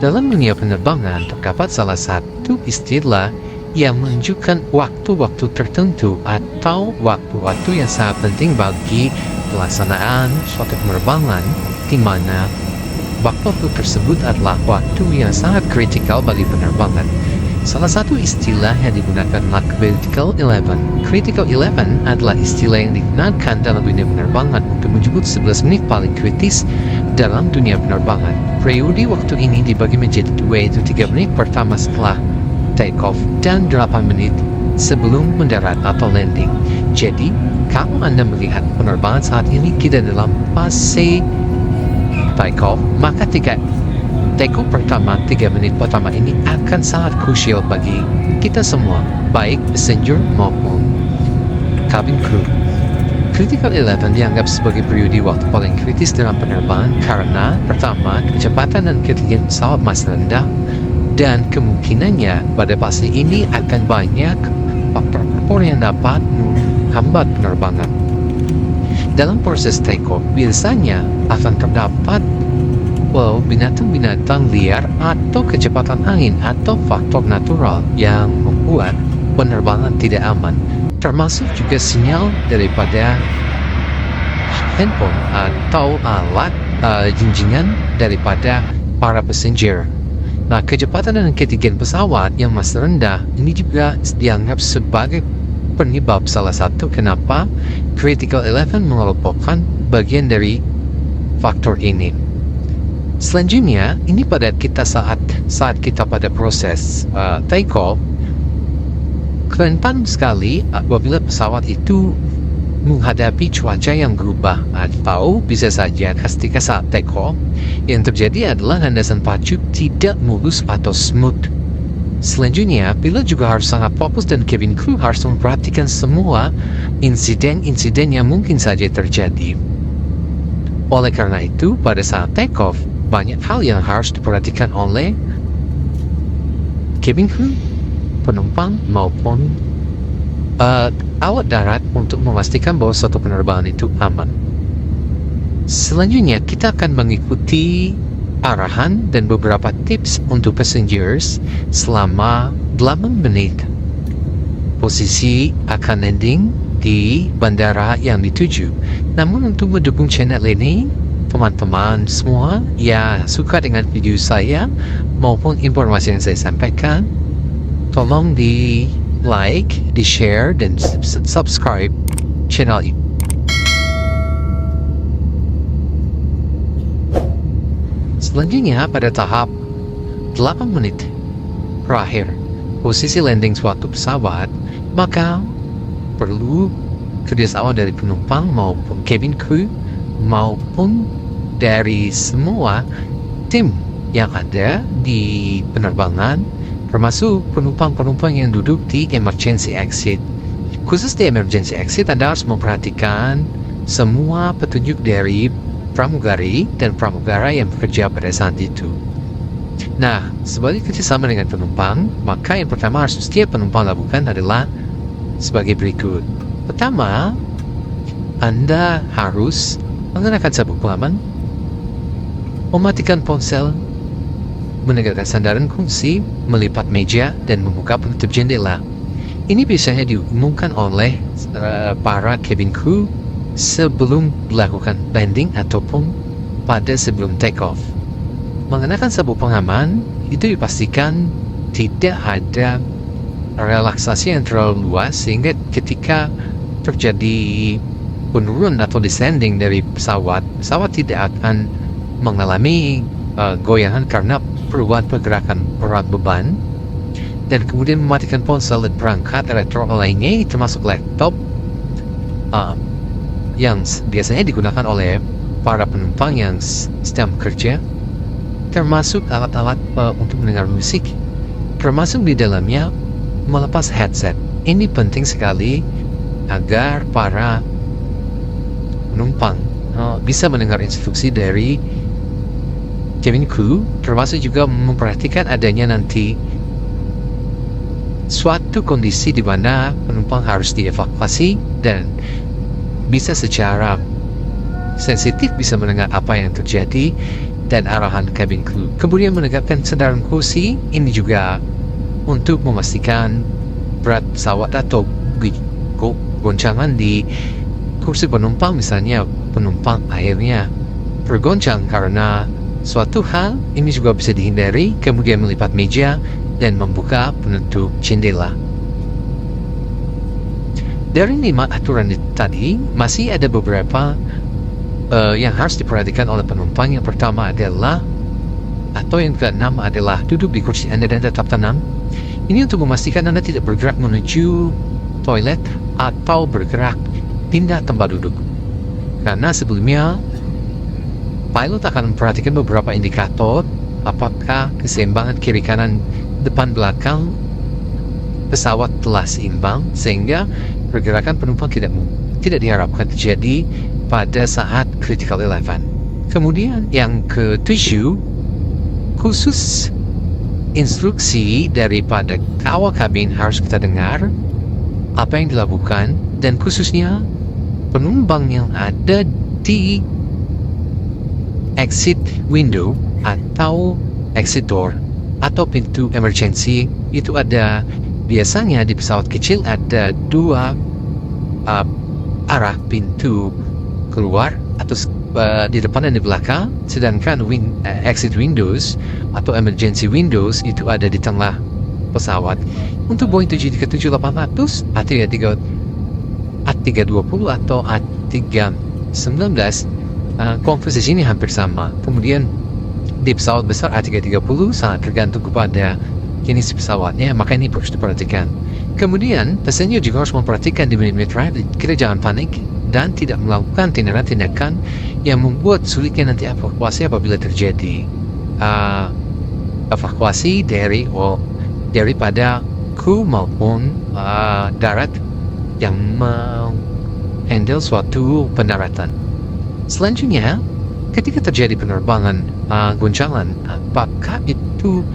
Dalam dunia penerbangan terdapat salah satu istilah yang menunjukkan waktu-waktu tertentu atau waktu-waktu yang sangat penting bagi pelaksanaan suatu penerbangan, di mana waktu tersebut adalah waktu yang sangat kritikal bagi penerbangan. Salah satu istilah yang digunakan adalah Critical 11. Critical 11 adalah istilah yang digunakan dalam dunia penerbangan untuk menyebut 11 menit paling kritis dalam dunia penerbangan. Periode waktu ini dibagi menjadi dua, yaitu 3 menit pertama setelah take off dan 8 menit sebelum mendarat atau landing. Jadi, kalau Anda melihat penerbangan saat ini kita dalam fase take off, maka take off pertama 3 menit pertama ini akan sangat krusial bagi kita semua, baik passenger maupun cabin crew. Critical 11 dianggap sebagai periode waktu paling kritis dalam penerbangan karena pertama, kecepatan dan ketinggian pesawat masih rendah, dan kemungkinannya pada fase ini akan banyak faktor-faktor yang dapat menghambat penerbangan. Dalam proses take-off, biasanya akan terdapat binatang-binatang liar atau kecepatan angin atau faktor natural yang membuat penerbangan tidak aman, termasuk juga sinyal daripada handphone atau alat junjungan daripada para passenger. Nah, kecepatan dan ketinggian pesawat yang masih rendah ini juga dianggap sebagai penyebab salah satu kenapa Critical 11 merupakan bagian dari faktor ini. Selanjutnya, ini pada kita saat kita pada proses take off, rentan sekali apabila pesawat itu menghadapi cuaca yang berubah, atau bisa saja ketika saat take off yang terjadi adalah landasan pacu tidak mulus atau smooth. Selanjutnya, pilot juga harus sangat fokus dan cabin crew harus memperhatikan semua insiden-insiden yang mungkin saja terjadi. Oleh karena itu, pada saat take off, banyak hal yang harus diperhatikan oleh cabin crew, penumpang maupun awak darat untuk memastikan bahwa suatu penerbangan itu aman. Selanjutnya, kita akan mengikuti arahan dan beberapa tips untuk passengers selama 8 menit. Posisi akan landing di bandara yang dituju. Namun untuk mendukung channel ini, teman-teman semua yang suka dengan video saya maupun informasi yang saya sampaikan, tolong di like, di share, dan subscribe channel ini. Selanjutnya, pada tahap 8 menit terakhir posisi landing suatu pesawat, maka perlu kerjasama dari penumpang maupun cabin crew maupun dari semua tim yang ada di penerbangan, termasuk penumpang-penumpang yang duduk di emergency exit. Khusus di emergency exit, Anda harus memperhatikan semua petunjuk dari pramugari dan pramugara yang bekerja pada saat itu. Nah, sebagai kerjasama dengan penumpang, maka yang pertama harus setiap penumpang lakukan adalah sebagai berikut. Pertama, Anda harus mengenakan sabuk pengaman, mematikan ponsel, menegakkan sandaran kursi, melipat meja, dan membuka penutup jendela. Ini biasanya diumumkan oleh para cabin crew sebelum melakukan landing ataupun pada sebelum take off. Mengenakan sabuk pengaman itu dipastikan tidak ada relaksasi yang terlalu luas sehingga ketika terjadi penurunan atau descending dari pesawat tidak akan mengalami goyangan karena perubahan pergerakan berat beban. Dan kemudian mematikan ponsel dan perangkat elektronik lainnya termasuk laptop yang biasanya digunakan oleh para penumpang yang sedang bekerja, termasuk alat-alat untuk mendengar musik, termasuk di dalamnya melepas headset. Ini penting sekali agar para penumpang bisa mendengar instruksi dari cabin crew, termasuk juga memperhatikan adanya nanti suatu kondisi di mana penumpang harus dievakuasi dan bisa secara sensitif bisa mendengar apa yang terjadi dan arahan kabin kru. Kemudian menegakkan sandaran kursi, ini juga untuk memastikan berat pesawat atau goncangan di kursi penumpang, misalnya penumpang akhirnya tergoncang karena suatu hal, ini juga bisa dihindari. Kemudian melipat meja dan membuka penutup jendela. Dari 5 aturan tadi, masih ada beberapa yang harus diperhatikan oleh penumpang. Yang pertama adalah, atau yang keenam adalah, duduk di kursi Anda dan tetap tenang. Ini untuk memastikan Anda tidak bergerak menuju toilet atau bergerak pindah tempat duduk. Karena sebelumnya, pilot akan memperhatikan beberapa indikator, apakah keseimbangan kiri kanan depan belakang pesawat telah seimbang, sehingga pergerakan penumpang tidak diharapkan terjadi pada saat critical eleven. Kemudian yang ke-7, khusus instruksi daripada kawal kabin harus kita dengar apa yang dilakukan, dan khususnya penumpang yang ada di exit window atau exit door atau pintu emergency. Itu ada, biasanya di pesawat kecil ada 2 arah pintu keluar, atau di depan dan di belakang, sedangkan exit windows atau emergency windows itu ada di tengah pesawat. Untuk Boeing 737-800, A320 atau A319, komposisi ini hampir sama. Kemudian di pesawat besar A330 sangat tergantung kepada jenis pesawatnya, maka ini harus diperhatikan. Kemudian passenger juga harus memperhatikan di menit-menit terakhir, kita jangan panik dan tidak melakukan tindakan-tindakan yang membuat sulitnya nanti evakuasi apabila terjadi evakuasi daripada kru maupun darat yang menghandle suatu pendaratan. Selanjutnya, ketika terjadi penerbangan goncangan, apakah itu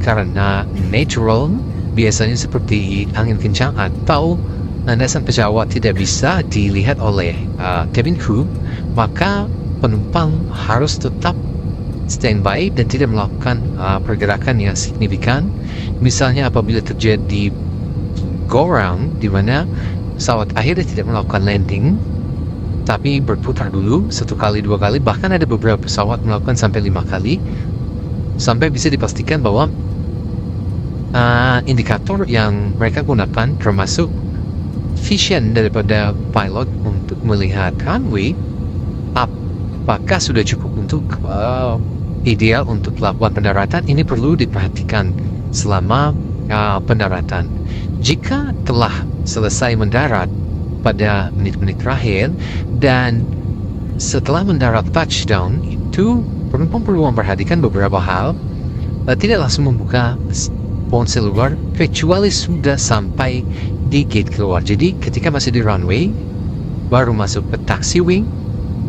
karena natural, biasanya seperti angin kencang atau landasan pesawat tidak bisa dilihat oleh cabin crew, maka penumpang harus tetap standby dan tidak melakukan pergerakan yang signifikan. Misalnya apabila terjadi go round, di mana pesawat akhirnya tidak melakukan landing tapi berputar dulu 1 kali, 2 kali, bahkan ada beberapa pesawat melakukan sampai 5 kali, sampai bisa dipastikan bahwa indikator yang mereka gunakan, termasuk vision daripada pilot untuk melihat runway, apakah sudah cukup untuk ideal untuk melakukan pendaratan, ini perlu diperhatikan selama pendaratan. Jika telah selesai mendarat pada menit-menit terakhir dan setelah mendarat touchdown, itu penumpang perlu memperhatikan beberapa hal. Tidak langsung membuka ponsel seluler kecuali sudah sampai di gate keluar. Jadi ketika masih di runway, baru masuk ke taxi wing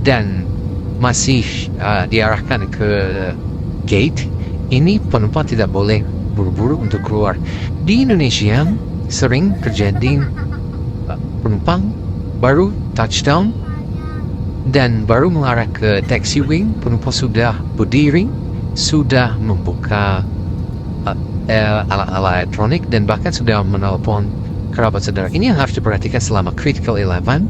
dan masih diarahkan ke gate, ini penumpang tidak boleh buru-buru untuk keluar. Di Indonesia sering terjadi penumpang baru touchdown dan baru mengarah ke taxi wing, penumpang sudah berdiri, sudah membuka alat-alat elektronik dan bahkan sudah menelpon kerabat saudara. Ini yang harus diperhatikan selama critical eleven.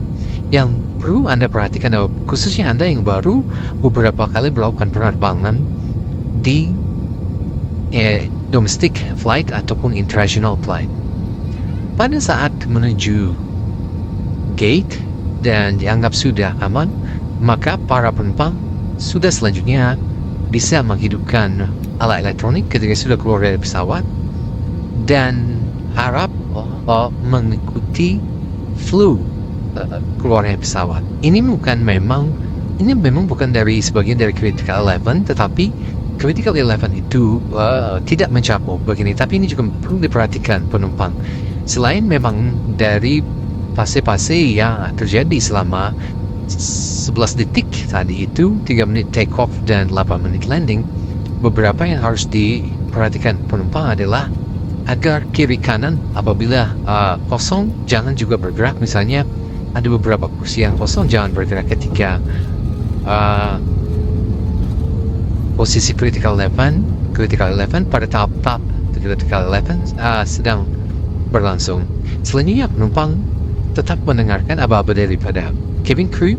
Yang perlu Anda perhatikan, khususnya Anda yang baru beberapa kali melakukan penerbangan di domestic flight ataupun international flight. Pada saat menuju gate dan dianggap sudah aman, maka para penumpang sudah selanjutnya bisa menghidupkan alat elektronik ketika sudah keluar dari pesawat dan harap mengikuti flow keluarnya pesawat. Ini memang bukan dari sebagian dari critical eleven, tetapi critical eleven itu tidak mencakup begini. Tapi ini juga perlu diperhatikan penumpang. Selain memang dari fase-fase yang terjadi selama 11 detik tadi itu, 3 menit take off dan 8 menit landing, beberapa yang harus diperhatikan penumpang adalah agar kiri kanan apabila kosong jangan juga bergerak. Misalnya ada beberapa kursi yang kosong, jangan bergerak ketika Posisi Critical Eleven pada tahap Critical Eleven sedang berlangsung. Selanjutnya penumpang tetap mendengarkan aba-aba daripada cabin crew.